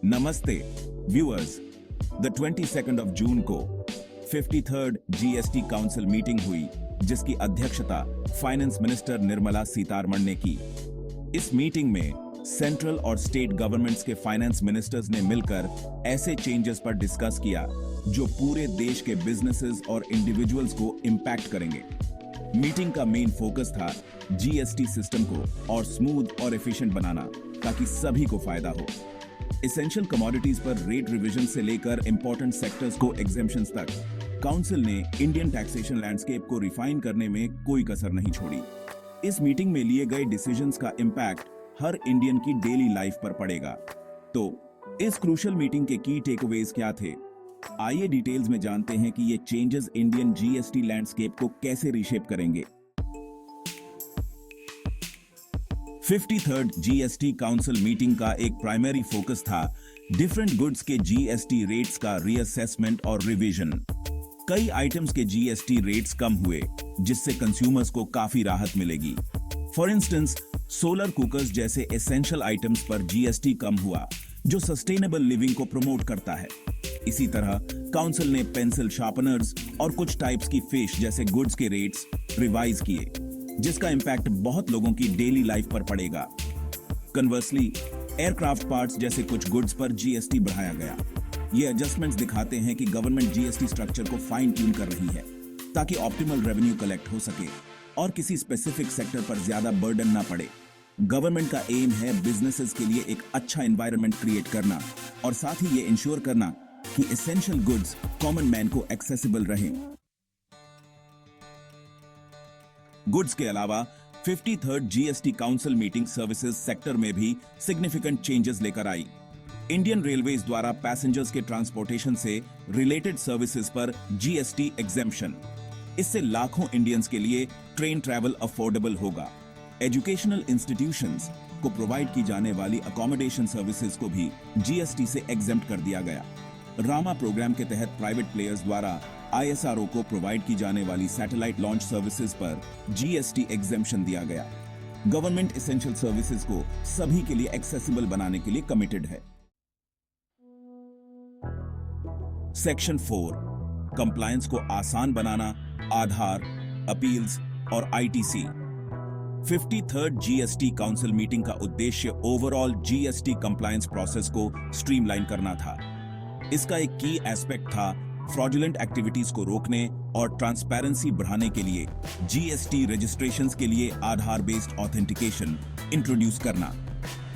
नमस्ते viewers. The 22 जून को 53rd GST council meeting हुई, जिसकी अध्यक्षता फाइनेंस मिनिस्टर निर्मला सीतारमण ने की। इस मीटिंग में सेंट्रल और स्टेट गवर्नमेंट्स के फाइनेंस मिनिस्टर्स ने मिलकर ऐसे चेंजेस पर डिस्कस किया जो पूरे देश के बिजनेसेस और इंडिविजुअल्स को इंपैक्ट करेंगे। मीटिंग का मेन फोकस था जीएसटी सिस्टम को और स्मूथ और एफिशिएंट बनाना, ताकि सभी को फायदा हो। एसेंशियल कमोडिटीज पर रेट रिवीजन से लेकर इंपॉर्टेंट सेक्टर्स को एग्जेम्पशंस तक काउंसिल ने इंडियन टैक्सेशन लैंडस्केप को रिफाइन करने में कोई कसर नहीं छोड़ी। इस मीटिंग में लिए गए डिसीजंस का इंपैक्ट हर इंडियन की डेली लाइफ पर पड़ेगा। तो इस क्रूशियल मीटिंग के की टेकअवेज क्या थे? आइए डिटेल्स में जानते हैं कि ये चेंजेस इंडियन जीएसटी लैंडस्केप को कैसे रीशेप करेंगे। 53rd जीएसटी काउंसिल मीटिंग का एक प्राइमरी फोकस था डिफरेंट गुड्स के जीएसटी रेट्स का रीअसेसमेंट और रिवीजन। कई आइटम्स के जीएसटी रेट्स कम हुए, जिससे कंज्यूमर्स को काफी राहत मिलेगी। फॉर इंस्टेंस, सोलर कुकर्स जैसे एसेंशियल आइटम्स पर जीएसटी कम हुआ, जो सस्टेनेबल लिविंग को प्रमोट करता है। इसी तरह काउंसिल ने पेंसिल शार्पनर्स और कुछ टाइप्स की फिश जैसे गुड्स के रेट्स रिवाइज किए, जिसका इंपैक्ट बहुत लोगों की डेली लाइफ पर पड़ेगा। कन्वर्सली, एयरक्राफ्ट पार्ट्स जैसे कुछ गुड्स पर जीएसटी बढ़ाया गया। ये एडजस्टमेंट्स दिखाते हैं कि गवर्नमेंट जीएसटी स्ट्रक्चर को फाइन ट्यून कर रही है, ताकि ऑप्टिमल रेवेन्यू कलेक्ट हो सके और किसी स्पेसिफिक सेक्टर पर ज्यादा बर्डन ना पड़े। गवर्नमेंट का एम है बिजनेसेस के लिए एक अच्छा एनवायरनमेंट क्रिएट करना और साथ ही ये इंश्योर करना कि एसेंशियल गुड्स कॉमन मैन को एक्सेसिबल रहें। गुड्स के अलावा 53rd GST council meeting services sector में भी सिग्निफिकेंट चेंजेस लेकर आई। इंडियन रेलवेज द्वारा पैसेंजर्स के ट्रांसपोर्टेशन से रिलेटेड सर्विसेज पर जीएसटी एग्जेम्पशन। इससे लाखों इंडियंस के लिए ट्रेन ट्रैवल अफोर्डेबल होगा। एजुकेशनल इंस्टीट्यूशंस को प्रोवाइड की जाने वाली अकोमोडेशन सर्विसेज को भी जीएसटी से एग्जेम्प्ट कर दिया गया। रामा प्रोग्राम के तहत प्राइवेट प्लेयर्स द्वारा आईएसआरओ को प्रोवाइड की जाने वाली सैटेलाइट लॉन्च सर्विसेज पर जीएसटी एग्जेम्पशन दिया गया। गवर्नमेंट एसेंशियल सर्विसेज को सभी के लिए एक्सेसिबल बनाने के लिए कमिटेड है। सेक्शन 4, कंप्लायंस को आसान बनाना, आधार, अपील्स और ITC. 53rd GST council meeting का उद्देश्य ओवरऑल जीएसटी कंप्लायंस प्रोसेस को स्ट्रीमलाइन करना था। इसका एक की एस्पेक्ट था फ्रॉडुलेंट एक्टिविटीज को रोकने और ट्रांसपेरेंसी बढ़ाने के लिए जीएसटी रजिस्ट्रेशंस के लिए आधार बेस्ड ऑथेंटिकेशन इंट्रोड्यूस करना।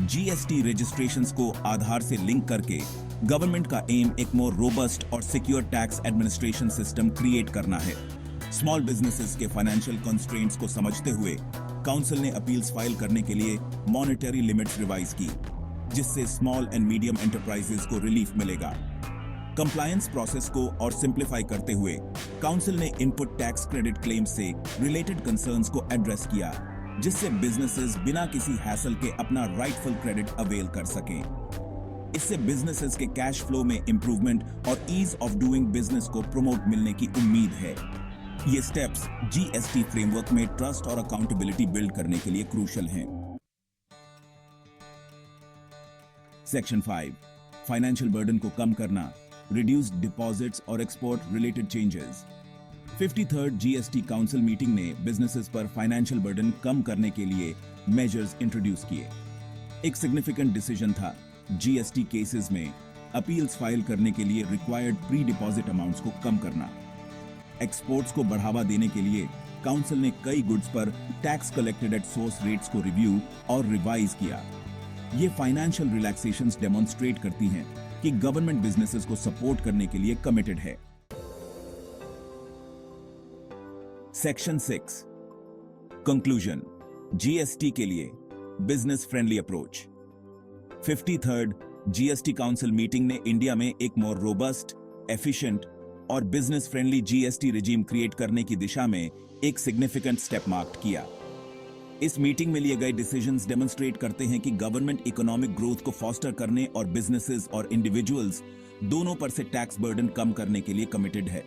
जीएसटी रजिस्ट्रेशंस को आधार से लिंक करके गवर्नमेंट का एम एक मोर रोबस्ट और secure tax administration system create करना है। स्मॉल बिजनेसेस के फाइनेंशियल कंस्ट्रेंट्स को समझते हुए काउंसिल ने अपील्स फाइल करने के लिए मॉनेटरी लिमिट्स रिवाइज की, जिससे स्मॉल एंड मीडियम एंटरप्राइजेस को रिलीफ मिलेगा। कंप्लायंस प्रोसेस को और सिंप्लीफाई करते हुए काउंसिल ने इनपुट टैक्स क्रेडिट क्लेम से रिलेटेड कंसर्न्स को एड्रेस किया, जिससे बिजनेसेस बिना किसी हैसल के अपना राइटफुल क्रेडिट अवेल कर सकें। इससे बिजनेसेस के कैश फ्लो में इंप्रूवमेंट और ईज ऑफ डूइंग बिजनेस को प्रमोट मिलने की उम्मीद है। ये स्टेप्स जीएसटी फ्रेमवर्क में ट्रस्ट और अकाउंटेबिलिटी बिल्ड करने के लिए क्रूशियल हैं। सेक्शन 5, फाइनेंशियल बर्डन को कम करना, reduced deposits और export related changes. 53rd GST council meeting ने बिजनेसेस पर फाइनेंशियल बर्डन कम करने के लिए मेजर्स इंट्रोड्यूस किए। एक सिग्निफिकेंट डिसीजन था जीएसटी केसेस में अपील्स फाइल करने के लिए रिक्वायर्ड प्री डिपॉजिट अमाउंट्स को कम करना। एक्सपोर्ट्स को बढ़ावा देने के लिए काउंसिल ने कई गुड्स पर tax collected at source rates को रिव्यू और रिवाइज किया। ये फाइनेंशियल रिलैक्सेशंस डेमोन्स्ट्रेट करती हैं कि गवर्नमेंट बिजनेसेस को सपोर्ट करने के लिए कमिटेड है। सेक्शन 6, कंक्लूजन, जीएसटी के लिए business friendly approach. 53rd GST council meeting ने इंडिया में एक मोर रोबस्ट, एफिशिएंट और business friendly GST regime create करने की दिशा में एक सिग्निफिकेंट स्टेप मार्क किया। इस मीटिंग में लिए गए डिसीजंस डेमोन्स्ट्रेट करते हैं कि गवर्नमेंट इकोनॉमिक ग्रोथ को फॉस्टर करने और बिजनेसेस और इंडिविजुअल्स दोनों पर से टैक्स बर्डन कम करने के लिए कमिटेड है।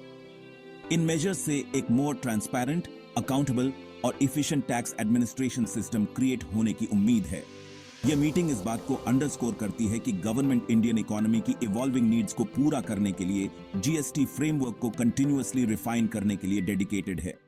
इन मेजर्स से एक मोर ट्रांसपेरेंट, अकाउंटेबल और efficient tax administration system create होने की उम्मीद है। यह मीटिंग इस बात को अंडरस्कोर करती है कि गवर्नमेंट इंडियन इकोनॉमी की इवॉल्विंग नीड्स को पूरा करने के लिए जीएसटी फ्रेमवर्क को कंटिन्यूअसली रिफाइन करने के लिए डेडिकेटेड है।